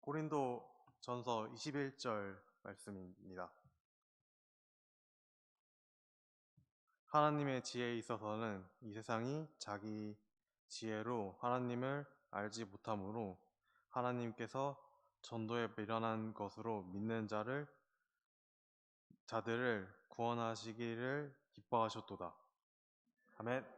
고린도전서 21절 말씀입니다. 하나님의 지혜에 있어서는 이 세상이 자기 지혜로 하나님을 알지 못하므로 하나님께서 전도에 미련한 것으로 믿는 자들을 구원하시기를 기뻐하셨도다. 아멘.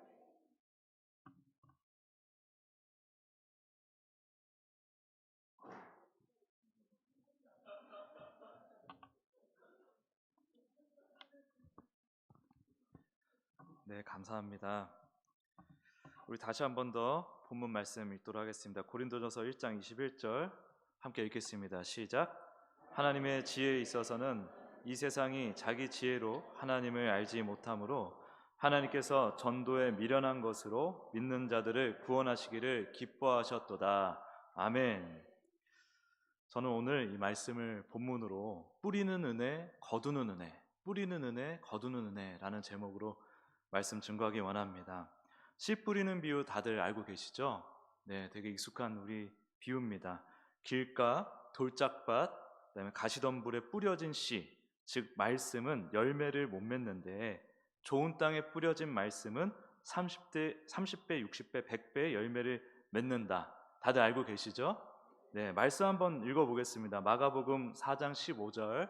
네, 감사합니다. 우리 다시 한 번 더 본문 말씀 읽도록 하겠습니다. 고린도전서 1장 21절 함께 읽겠습니다. 시작. 하나님의 지혜에 있어서는 이 세상이 자기 지혜로 하나님을 알지 못하므로 하나님께서 전도에 미련한 것으로 믿는 자들을 구원하시기를 기뻐하셨도다. 아멘. 저는 오늘 이 말씀을 본문으로 뿌리는 은혜, 거두는 은혜, 뿌리는 은혜, 거두는 은혜라는 제목으로 말씀 증거하기 원합니다. 씨 뿌리는 비유 다들 알고 계시죠? 네, 되게 익숙한 우리 비유입니다. 길가, 돌짝밭, 그다음에 가시덤불에 뿌려진 씨, 즉 말씀은 열매를 못 맺는데 좋은 땅에 뿌려진 말씀은 30배, 60배, 100배의 열매를 맺는다. 다들 알고 계시죠? 네, 말씀 한번 읽어보겠습니다. 마가복음 4장 15절.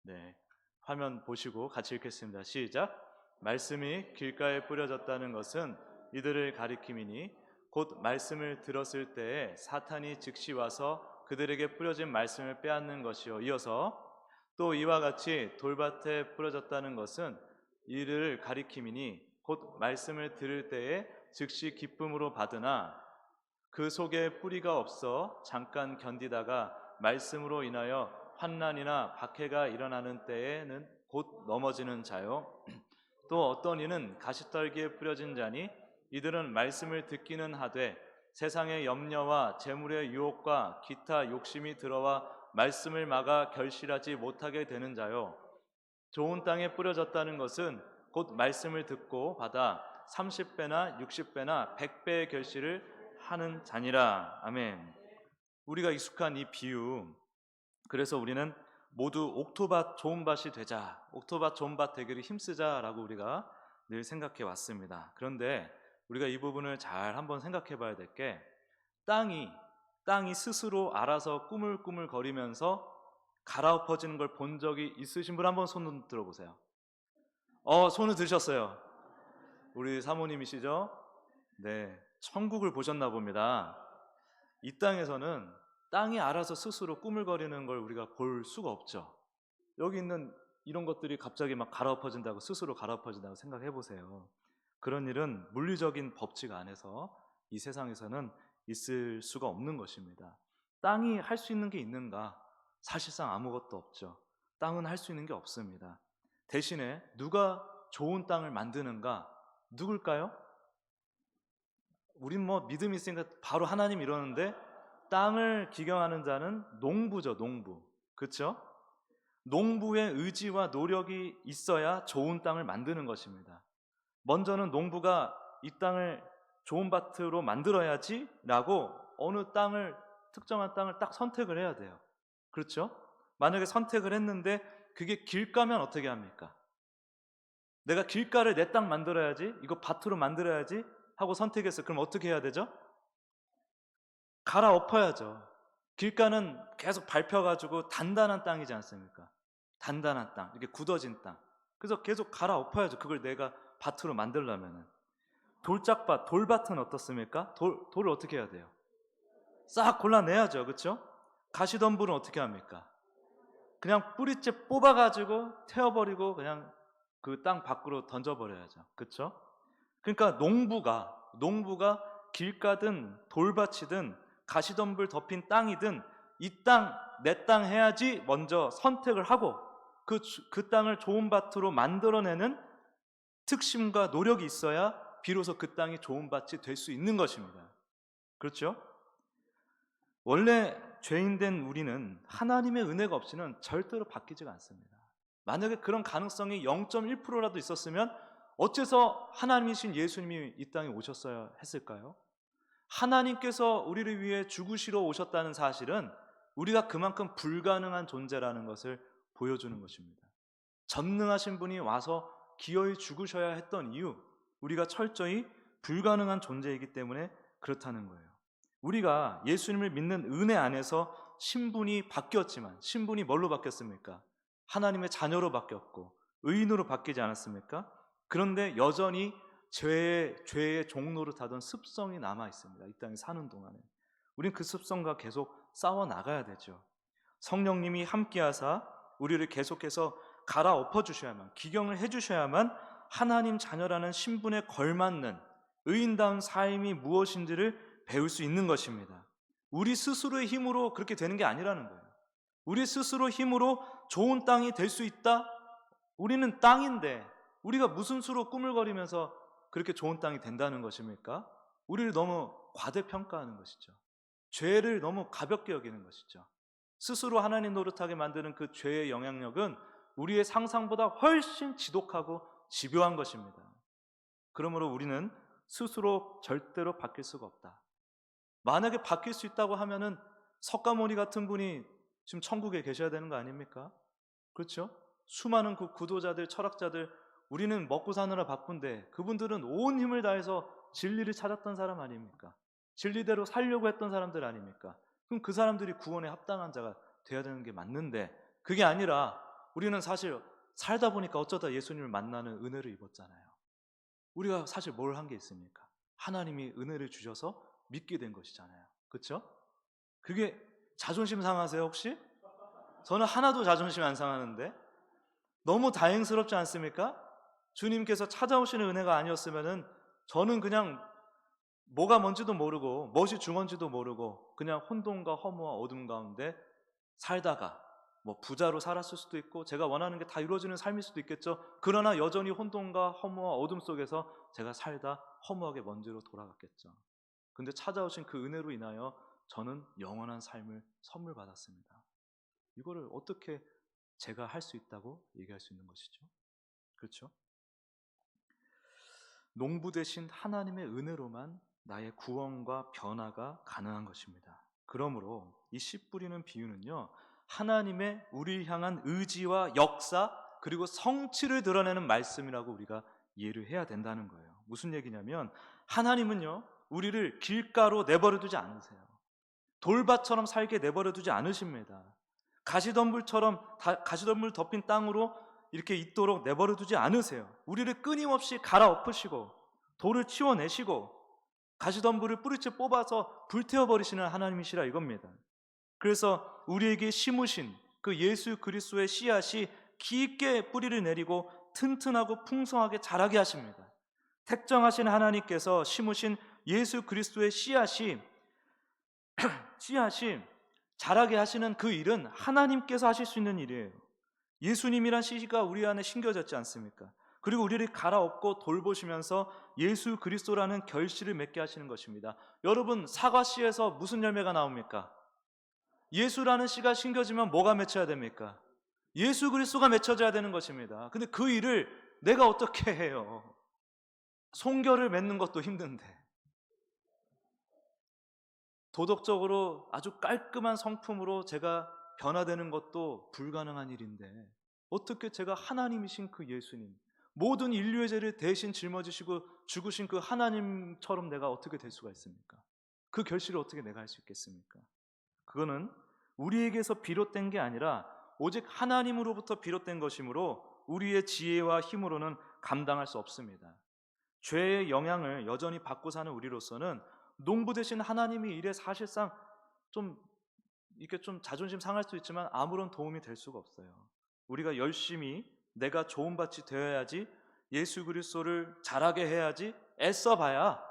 네, 화면 보시고 같이 읽겠습니다. 시작. 말씀이 길가에 뿌려졌다는 것은 이들을 가리킴이니 곧 말씀을 들었을 때에 사탄이 즉시 와서 그들에게 뿌려진 말씀을 빼앗는 것이요. 이어서 또 이와 같이 돌밭에 뿌려졌다는 것은 이를 가리킴이니 곧 말씀을 들을 때에 즉시 기쁨으로 받으나 그 속에 뿌리가 없어 잠깐 견디다가 말씀으로 인하여 환난이나 박해가 일어나는 때에는 곧 넘어지는 자요. 또 어떤 이는 가시떨기에 뿌려진 자니 이들은 말씀을 듣기는 하되 세상의 염려와 재물의 유혹과 기타 욕심이 들어와 말씀을 막아 결실하지 못하게 되는 자요. 좋은 땅에 뿌려졌다는 것은 곧 말씀을 듣고 받아 30배나 60배나 100배의 결실을 하는 자니라. 아멘. 우리가 익숙한 이 비유, 그래서 우리는 모두 옥토밭 좋은 밭이 되자, 옥토밭 좋은 밭 되기를 힘쓰자라고 우리가 늘 생각해 왔습니다. 그런데 우리가 이 부분을 잘 한번 생각해 봐야 될 게, 땅이 스스로 알아서 꾸물꾸물 거리면서 갈아엎어지는 걸 본 적이 있으신 분 한번 손 들어보세요. 손을 드셨어요. 우리 사모님이시죠? 네, 천국을 보셨나 봅니다. 이 땅에서는 땅이 알아서 스스로 꾸물거리는 걸 우리가 볼 수가 없죠. 여기 있는 이런 것들이 갑자기 막 갈아엎어진다고, 스스로 갈아엎어진다고 생각해 보세요. 그런 일은 물리적인 법칙 안에서 이 세상에서는 있을 수가 없는 것입니다. 땅이 할 수 있는 게 있는가? 사실상 아무것도 없죠. 땅은 할 수 있는 게 없습니다. 대신에 누가 좋은 땅을 만드는가? 누굴까요? 우린 뭐 믿음이 있으니까 바로 하나님 이러는데, 땅을 기경하는 자는 농부죠, 농부. 그렇죠? 농부의 의지와 노력이 있어야 좋은 땅을 만드는 것입니다. 먼저는 농부가 이 땅을 좋은 밭으로 만들어야지 라고 어느 땅을, 특정한 땅을 딱 선택을 해야 돼요. 그렇죠? 만약에 선택을 했는데 그게 길가면 어떻게 합니까? 내가 길가를 내 땅 만들어야지, 이거 밭으로 만들어야지 하고 선택했어요. 그럼 어떻게 해야 되죠? 갈아엎어야죠. 길가는 계속 밟혀가지고 단단한 땅이지 않습니까? 단단한 땅, 이렇게 굳어진 땅. 그래서 계속 갈아엎어야죠. 그걸 내가 밭으로 만들려면은. 돌짝밭, 돌밭은 어떻습니까? 돌을 어떻게 해야 돼요? 싹 골라내야죠. 그렇죠? 가시덤불은 어떻게 합니까? 그냥 뿌리째 뽑아가지고 태워버리고 그냥 그 땅 밖으로 던져버려야죠. 그렇죠? 그러니까 농부가 길가든 돌밭이든 가시덤불 덮인 땅이든 이 땅, 내 땅 해야지 먼저 선택을 하고 그 땅을 좋은 밭으로 만들어내는 특심과 노력이 있어야 비로소 그 땅이 좋은 밭이 될 수 있는 것입니다. 그렇죠? 원래 죄인된 우리는 하나님의 은혜가 없이는 절대로 바뀌지가 않습니다. 만약에 그런 가능성이 0.1%라도 있었으면 어째서 하나님이신 예수님이 이 땅에 오셨어야 했을까요? 하나님께서 우리를 위해 죽으시러 오셨다는 사실은 우리가 그만큼 불가능한 존재라는 것을 보여주는 것입니다. 전능하신 분이 와서 기어이 죽으셔야 했던 이유, 우리가 철저히 불가능한 존재이기 때문에 그렇다는 거예요. 우리가 예수님을 믿는 은혜 안에서 신분이 바뀌었지만, 신분이 뭘로 바뀌었습니까? 하나님의 자녀로 바뀌었고 의인으로 바뀌지 않았습니까? 그런데 여전히 죄의 종로를 타던 습성이 남아 있습니다. 이 땅에 사는 동안에 우리는 그 습성과 계속 싸워 나가야 되죠. 성령님이 함께하사 우리를 계속해서 갈아엎어 주셔야만, 기경을 해 주셔야만 하나님 자녀라는 신분에 걸맞는 의인다운 삶이 무엇인지를 배울 수 있는 것입니다. 우리 스스로의 힘으로 그렇게 되는 게 아니라는 거예요. 우리 스스로 힘으로 좋은 땅이 될 수 있다? 우리는 땅인데 우리가 무슨 수로 꾸물거리면서 그렇게 좋은 땅이 된다는 것입니까? 우리를 너무 과대평가하는 것이죠. 죄를 너무 가볍게 여기는 것이죠. 스스로 하나님 노릇하게 만드는 그 죄의 영향력은 우리의 상상보다 훨씬 지독하고 집요한 것입니다. 그러므로 우리는 스스로 절대로 바뀔 수가 없다. 만약에 바뀔 수 있다고 하면은 석가모니 같은 분이 지금 천국에 계셔야 되는 거 아닙니까? 그렇죠? 수많은 그 구도자들, 철학자들, 우리는 먹고 사느라 바쁜데 그분들은 온 힘을 다해서 진리를 찾았던 사람 아닙니까? 진리대로 살려고 했던 사람들 아닙니까? 그럼 그 사람들이 구원에 합당한 자가 돼야 되는 게 맞는데, 그게 아니라 우리는 사실 살다 보니까 어쩌다 예수님을 만나는 은혜를 입었잖아요. 우리가 사실 뭘 한 게 있습니까? 하나님이 은혜를 주셔서 믿게 된 것이잖아요. 그렇죠? 그게 자존심 상하세요 혹시? 저는 하나도 자존심 안 상하는데 너무 다행스럽지 않습니까? 주님께서 찾아오시는 은혜가 아니었으면은 저는 그냥 뭐가 뭔지도 모르고 무엇이 중요한지도 모르고 그냥 혼돈과 허무와 어둠 가운데 살다가 뭐 부자로 살았을 수도 있고 제가 원하는 게 다 이루어지는 삶일 수도 있겠죠. 그러나 여전히 혼돈과 허무와 어둠 속에서 제가 살다 허무하게 먼지로 돌아갔겠죠. 근데 찾아오신 그 은혜로 인하여 저는 영원한 삶을 선물 받았습니다. 이거를 어떻게 제가 할 수 있다고 얘기할 수 있는 것이죠? 그렇죠? 농부 되신 하나님의 은혜로만 나의 구원과 변화가 가능한 것입니다. 그러므로 이 씨 뿌리는 비유는요, 하나님의 우리를 향한 의지와 역사 그리고 성취를 드러내는 말씀이라고 우리가 이해를 해야 된다는 거예요. 무슨 얘기냐면 하나님은요, 우리를 길가로 내버려 두지 않으세요. 돌밭처럼 살게 내버려 두지 않으십니다. 가시덤불 덮인 땅으로 이렇게 있도록 내버려 두지 않으세요. 우리를 끊임없이 갈아엎으시고 돌을 치워내시고 가시덤불을 뿌리채 뽑아서 불태워버리시는 하나님이시라 이겁니다. 그래서 우리에게 심으신 그 예수 그리스도의 씨앗이 깊게 뿌리를 내리고 튼튼하고 풍성하게 자라게 하십니다. 택정하신 하나님께서 심으신 예수 그리스도의 씨앗이 자라게 하시는 그 일은 하나님께서 하실 수 있는 일이에요. 예수님이란 씨가 우리 안에 심겨졌지 않습니까? 그리고 우리를 갈아엎고 돌보시면서 예수 그리스도라는 결실을 맺게 하시는 것입니다. 여러분, 사과씨에서 무슨 열매가 나옵니까? 예수라는 씨가 심겨지면 뭐가 맺혀야 됩니까? 예수 그리스도가 맺혀져야 되는 것입니다. 근데 그 일을 내가 어떻게 해요? 송결을 맺는 것도 힘든데, 도덕적으로 아주 깔끔한 성품으로 제가 변화되는 것도 불가능한 일인데 어떻게 제가 하나님이신 그 예수님, 모든 인류의 죄를 대신 짊어지시고 죽으신 그 하나님처럼 내가 어떻게 될 수가 있습니까? 그 결실을 어떻게 내가 할 수 있겠습니까? 그거는 우리에게서 비롯된 게 아니라 오직 하나님으로부터 비롯된 것이므로 우리의 지혜와 힘으로는 감당할 수 없습니다. 죄의 영향을 여전히 받고 사는 우리로서는 농부 되신 하나님의 일에 사실상 이렇게 좀 자존심 상할 수 있지만 아무런 도움이 될 수가 없어요. 우리가 열심히 내가 좋은 밭이 되어야지, 예수 그리스도를 자라게 해야지 애써봐야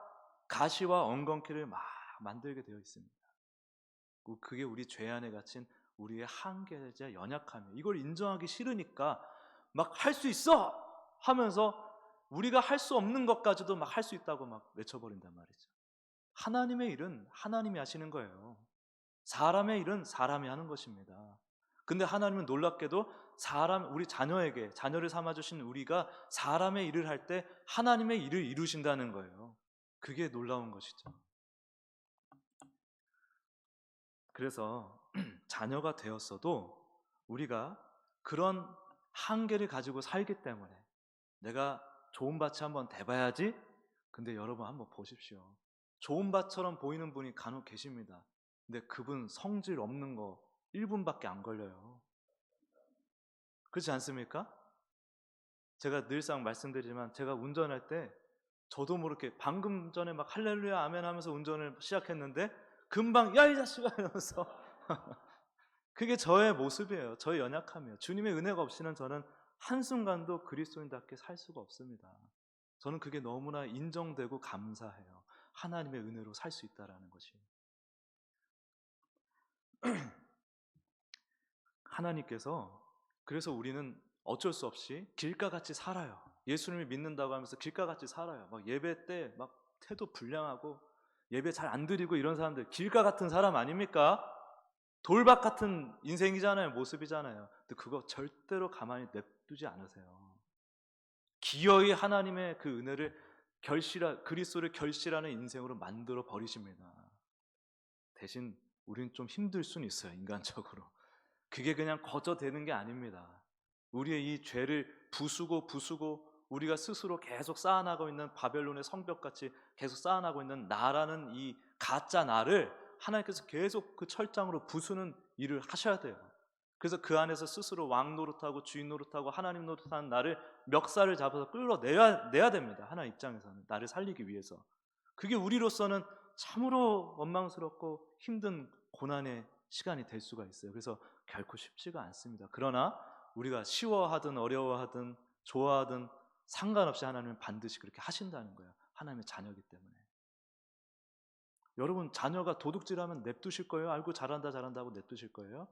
가시와 엉겅퀴를 막 만들게 되어 있습니다. 그게 우리 죄 안에 갇힌 우리의 한계자 연약함이에요. 이걸 인정하기 싫으니까 막 할 수 있어 하면서 우리가 할 수 없는 것까지도 막 할 수 있다고 막 외쳐버린단 말이죠. 하나님의 일은 하나님이 하시는 거예요. 사람의 일은 사람이 하는 것입니다. 근데 하나님은 놀랍게도 우리 자녀를 삼아주신 우리가 사람의 일을 할 때 하나님의 일을 이루신다는 거예요. 그게 놀라운 것이죠. 그래서 자녀가 되었어도 우리가 그런 한계를 가지고 살기 때문에 내가 좋은 밭이 한번 돼봐야지. 근데 여러분 한번 보십시오. 좋은 밭처럼 보이는 분이 간혹 계십니다. 근데 그분 성질 없는 거 1분밖에 안 걸려요. 그렇지 않습니까? 제가 늘상 말씀드리지만 제가 운전할 때 저도 모르게 방금 전에 막 할렐루야 아멘 하면서 운전을 시작했는데 금방 야 이 자식아 이러면서 그게 저의 모습이에요. 저의 연약함이에요. 주님의 은혜가 없이는 저는 한순간도 그리스도인답게 살 수가 없습니다. 저는 그게 너무나 인정되고 감사해요. 하나님의 은혜로 살 수 있다라는 것이. 하나님께서 그래서 우리는 어쩔 수 없이 길가 같이 살아요. 예수님을 믿는다고 하면서 길가 같이 살아요. 막 예배 때 막 태도 불량하고 예배 잘 안 드리고 이런 사람들 길가 같은 사람 아닙니까? 돌박 같은 인생이잖아요. 모습이잖아요. 근데 그거 절대로 가만히 냅두지 않으세요. 기어이 하나님의 그 은혜를 그리스도를 결실하는 인생으로 만들어 버리십니다. 대신 우리는 좀 힘들 수는 있어요. 인간적으로. 그게 그냥 거저되는 게 아닙니다. 우리의 이 죄를 부수고 우리가 스스로 계속 쌓아나가고 있는 바벨론의 성벽같이 계속 쌓아나가고 있는 나라는 이 가짜 나를 하나님께서 계속 그 철장으로 부수는 일을 하셔야 돼요. 그래서 그 안에서 스스로 왕 노릇하고 주인 노릇하고 하나님 노릇하는 나를 멱살을 잡아서 끌어내야 됩니다. 하나님 입장에서는 나를 살리기 위해서. 그게 우리로서는 참으로 원망스럽고 힘든 고난의 시간이 될 수가 있어요. 그래서 결코 쉽지가 않습니다. 그러나 우리가 쉬워하든 어려워하든 좋아하든 상관없이 하나님은 반드시 그렇게 하신다는 거예요. 하나님의 자녀이기 때문에. 여러분 자녀가 도둑질하면 냅두실 거예요? 알고 잘한다 하고 냅두실 거예요?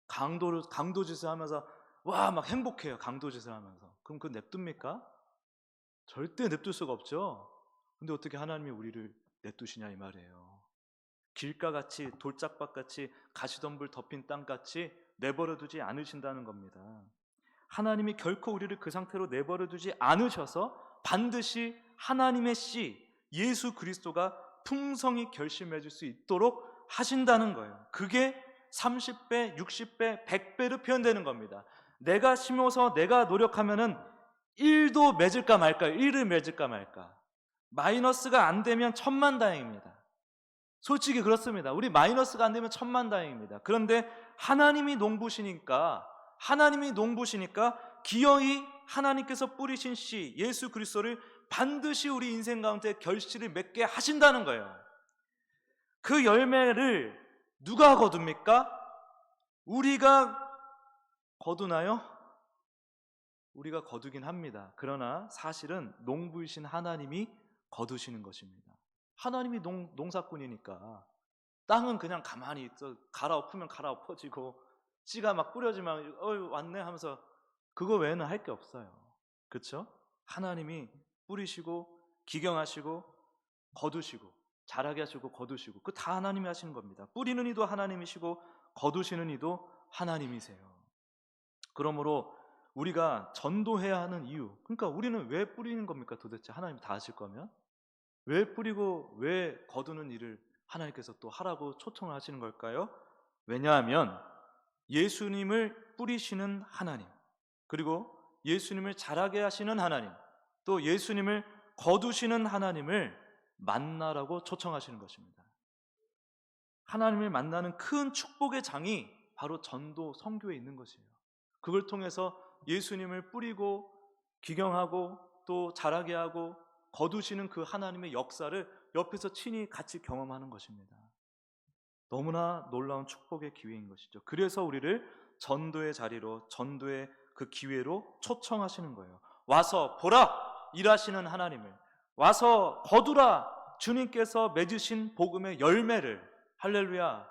강도짓을 하면서 와 막 행복해요. 강도짓을 하면서. 그럼 그거 냅둡니까? 절대 냅둘 수가 없죠. 근데 어떻게 하나님이 우리를 냅두시냐 이 말이에요. 길가같이 돌짝밭같이 가시덤불 덮인 땅같이 내버려두지 않으신다는 겁니다. 하나님이 결코 우리를 그 상태로 내버려두지 않으셔서 반드시 하나님의 씨 예수 그리스도가 풍성히 결실맺을 수 있도록 하신다는 거예요. 그게 30배, 60배, 100배로 표현되는 겁니다. 내가 심어서 내가 노력하면은 1도 맺을까 말까, 1을 맺을까 말까. 마이너스가 안 되면 천만다행입니다. 솔직히 그렇습니다. 우리 마이너스가 안 되면 천만다행입니다. 그런데 하나님이 농부시니까 기어이 하나님께서 뿌리신 씨 예수 그리스도를 반드시 우리 인생 가운데 결실을 맺게 하신다는 거예요. 그 열매를 누가 거둡니까? 우리가 거두나요? 우리가 거두긴 합니다. 그러나 사실은 농부이신 하나님이 거두시는 것입니다. 하나님이 농사꾼이니까 땅은 그냥 가만히 있어. 갈아엎으면 갈아엎어지고 씨가 막 뿌려지면 왔네 하면서 그거 외에는 할 게 없어요. 그렇죠? 하나님이 뿌리시고 기경하시고 거두시고 자라게 하시고 거두시고 그 다 하나님이 하시는 겁니다. 뿌리는 이도 하나님이시고 거두시는 이도 하나님이세요. 그러므로 우리가 전도해야 하는 이유, 그러니까 우리는 왜 뿌리는 겁니까? 도대체 하나님 다 하실 거면 왜 뿌리고 왜 거두는 일을 하나님께서 또 하라고 초청을 하시는 걸까요? 왜냐하면 예수님을 뿌리시는 하나님, 그리고 예수님을 자라게 하시는 하나님, 또 예수님을 거두시는 하나님을 만나라고 초청하시는 것입니다. 하나님을 만나는 큰 축복의 장이 바로 전도 선교에 있는 것이에요. 그걸 통해서 예수님을 뿌리고 기경하고 또 자라게 하고 거두시는 그 하나님의 역사를 옆에서 친히 같이 경험하는 것입니다. 너무나 놀라운 축복의 기회인 것이죠. 그래서 우리를 전도의 자리로, 전도의 그 기회로 초청하시는 거예요. 와서 보라! 일하시는 하나님을, 와서 거두라! 주님께서 맺으신 복음의 열매를. 할렐루야!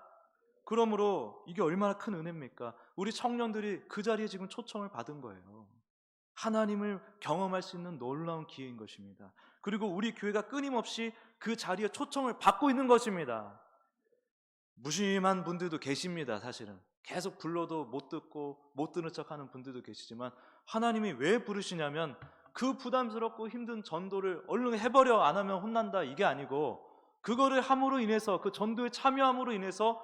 그러므로 이게 얼마나 큰 은혜입니까? 우리 청년들이 그 자리에 지금 초청을 받은 거예요. 하나님을 경험할 수 있는 놀라운 기회인 것입니다. 그리고 우리 교회가 끊임없이 그 자리에 초청을 받고 있는 것입니다. 무심한 분들도 계십니다. 사실은 계속 불러도 못 듣고 못 듣는 척하는 분들도 계시지만 하나님이 왜 부르시냐면 그 부담스럽고 힘든 전도를 얼른 해버려, 안 하면 혼난다, 이게 아니고 그거를 함으로 인해서, 그 전도에 참여함으로 인해서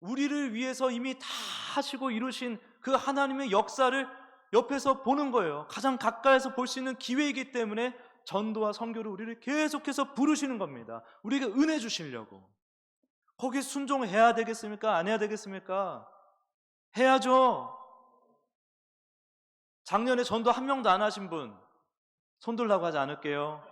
우리를 위해서 이미 다 하시고 이루신 그 하나님의 역사를 옆에서 보는 거예요. 가장 가까이서 볼 수 있는 기회이기 때문에 전도와 선교를 우리를 계속해서 부르시는 겁니다. 우리에게 은혜 주시려고. 거기에 순종해야 되겠습니까? 안 해야 되겠습니까? 해야죠. 작년에 전도 한 명도 안 하신 분 손 들라고 하지 않을게요.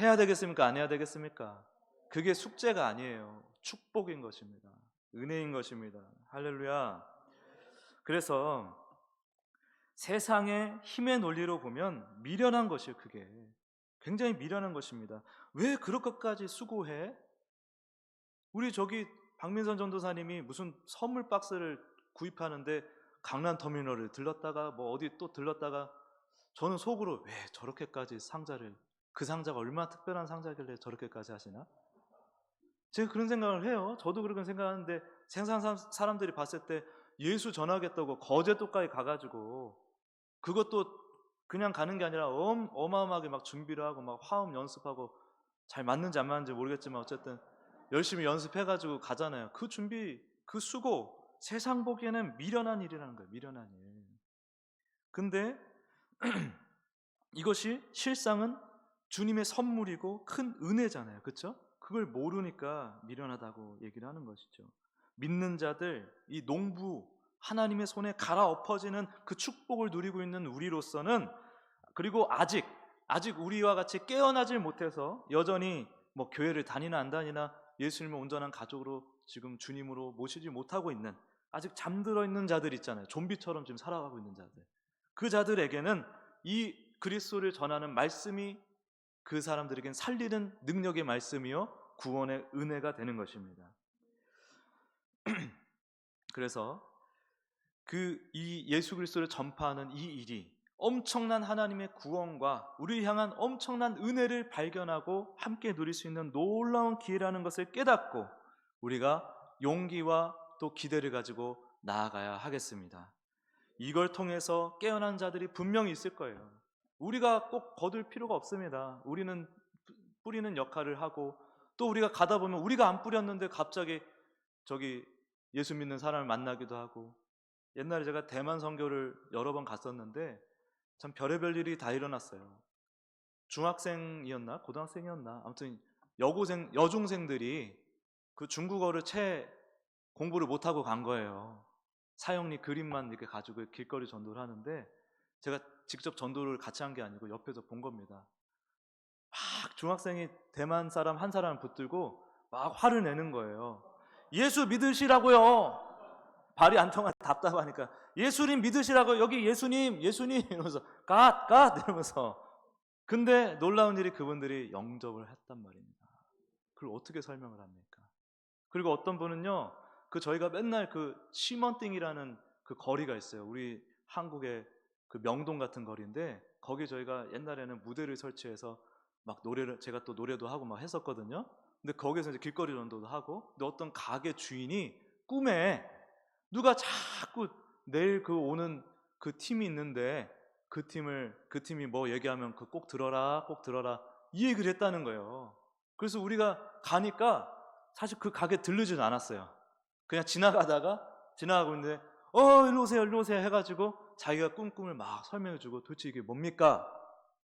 해야 되겠습니까? 안 해야 되겠습니까? 그게 숙제가 아니에요. 축복인 것입니다. 은혜인 것입니다. 할렐루야. 그래서 세상의 힘의 논리로 보면 미련한 것이에요. 그게 굉장히 미련한 것입니다. 왜 그럴 것까지 수고해? 우리 저기 박민선 전도사님이 무슨 선물 박스를 구입하는데 강남터미널을 들렀다가 뭐 어디 또 들렀다가 저는 속으로 왜 저렇게까지 상자를, 그 상자가 얼마나 특별한 상자길래 저렇게까지 하시나? 제가 그런 생각을 해요. 저도 그렇게 생각하는데 세상 사람들이 봤을 때 예수 전하겠다고 거제도까지 가가지고 그것도 그냥 가는 게 아니라 어마어마하게 막 준비를 하고 막 화음 연습하고 잘 맞는지 안 맞는지 모르겠지만 어쨌든 열심히 연습해가지고 가잖아요. 그 준비, 그 수고, 세상 보기에는 미련한 일이라는 거예요. 미련한 일. 근데 이것이 실상은 주님의 선물이고 큰 은혜잖아요. 그렇죠? 그걸 모르니까 미련하다고 얘기를 하는 것이죠. 믿는 자들, 이 농부, 하나님의 손에 갈아엎어지는 그 축복을 누리고 있는 우리로서는, 그리고 아직 우리와 같이 깨어나질 못해서 여전히 뭐 교회를 다니나 안 다니나 예수님을 온전한 가족으로 지금 주님으로 모시지 못하고 있는, 아직 잠들어 있는 자들 있잖아요. 좀비처럼 지금 살아가고 있는 자들. 그 자들에게는 이 그리스도를 전하는 말씀이 그 사람들에겐 살리는 능력의 말씀이요 구원의 은혜가 되는 것입니다. 그래서 이 예수 그리스도를 전파하는 이 일이 엄청난 하나님의 구원과 우리를 향한 엄청난 은혜를 발견하고 함께 누릴 수 있는 놀라운 기회라는 것을 깨닫고 우리가 용기와 또 기대를 가지고 나아가야 하겠습니다. 이걸 통해서 깨어난 자들이 분명히 있을 거예요. 우리가 꼭 거둘 필요가 없습니다. 우리는 뿌리는 역할을 하고, 또 우리가 가다 보면 우리가 안 뿌렸는데 갑자기 저기 예수 믿는 사람을 만나기도 하고, 옛날에 제가 대만 선교를 여러 번 갔었는데 참 별의별 일이 다 일어났어요. 중학생이었나 고등학생이었나 아무튼 여중생들이 그 중국어를 채 공부를 못하고 간 거예요. 사형리 그림만 이렇게 가지고 길거리 전도를 하는데, 제가 직접 전도를 같이 한 게 아니고 옆에서 본 겁니다. 막 중학생이 대만 사람 한 사람을 붙들고 막 화를 내는 거예요. 예수 믿으시라고요. 발이 안 통하 답답하니까 예수님 믿으시라고, 여기 예수님 이러면서 갓 이러면서. 근데 놀라운 일이 그분들이 영접을 했단 말입니다. 그걸 어떻게 설명을 합니까? 그리고 어떤 분은요, 저희가 맨날 그 시먼띵이라는 그 거리가 있어요. 우리 한국의 그 명동 같은 거리인데, 거기 저희가 옛날에는 무대를 설치해서 막 노래를, 제가 또 노래도 하고 막 했었거든요. 근데 거기서 이제 길거리 전도도 하고, 근데 어떤 가게 주인이 꿈에 누가 자꾸 내일 오는 그 팀이 있는데 그 팀이 뭐 얘기하면 꼭 들어라 이 얘기를 했다는 거예요. 그래서 우리가 가니까 사실 그 가게 들르진 않았어요. 그냥 지나가고 있는데 일로 오세요 해가지고 자기가 꿈을 막 설명해주고, 도대체 이게 뭡니까?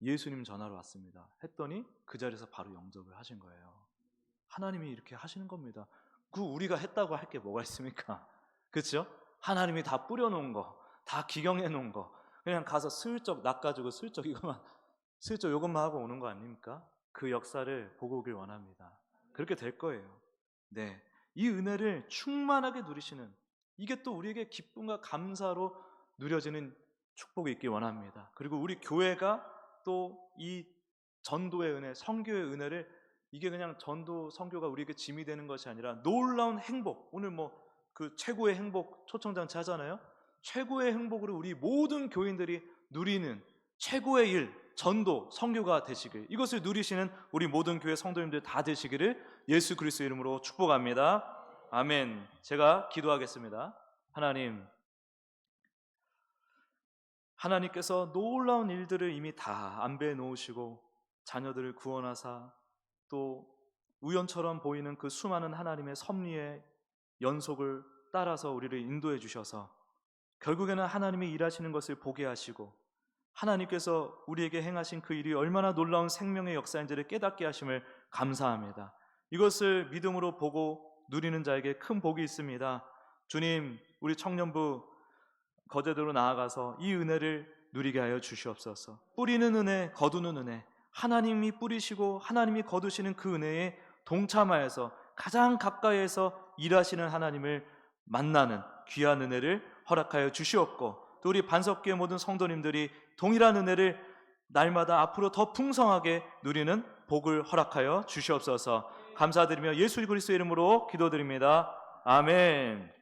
예수님 전하러 왔습니다 했더니 그 자리에서 바로 영접을 하신 거예요. 하나님이 이렇게 하시는 겁니다. 우리가 했다고 할 게 뭐가 있습니까? 그렇죠? 하나님이 다 뿌려놓은 거, 다 기경해 놓은 거, 그냥 가서 슬쩍 낚아주고 슬쩍 요것만 하고 오는 거 아닙니까? 그 역사를 보고 오길 원합니다. 그렇게 될 거예요. 네, 이 은혜를 충만하게 누리시는, 이게 또 우리에게 기쁨과 감사로 누려지는 축복이 있길 원합니다. 그리고 우리 교회가 또 이 전도의 은혜, 선교의 은혜를, 이게 그냥 전도 선교가 우리에게 짐이 되는 것이 아니라 놀라운 행복, 오늘 그 최고의 행복 초청잔치 하잖아요. 최고의 행복으로 우리 모든 교인들이 누리는 최고의 일, 전도, 선교가 되시길, 이것을 누리시는 우리 모든 교회 성도님들 다 되시기를 예수 그리스도 이름으로 축복합니다. 아멘. 제가 기도하겠습니다. 하나님께서 놀라운 일들을 이미 다 안배해 놓으시고 자녀들을 구원하사 또 우연처럼 보이는 그 수많은 하나님의 섭리의 연속을 따라서 우리를 인도해 주셔서 결국에는 하나님이 일하시는 것을 보게 하시고 하나님께서 우리에게 행하신 그 일이 얼마나 놀라운 생명의 역사인지를 깨닫게 하심을 감사합니다. 이것을 믿음으로 보고 누리는 자에게 큰 복이 있습니다. 주님, 우리 청년부 거제도로 나아가서 이 은혜를 누리게 하여 주시옵소서. 뿌리는 은혜, 거두는 은혜, 하나님이 뿌리시고 하나님이 거두시는 그 은혜에 동참하여서 가장 가까이에서 일하시는 하나님을 만나는 귀한 은혜를 허락하여 주시옵고, 또 우리 반석교회 모든 성도님들이 동일한 은혜를 날마다 앞으로 더 풍성하게 누리는 복을 허락하여 주시옵소서. 감사드리며 예수 그리스도의 이름으로 기도드립니다. 아멘.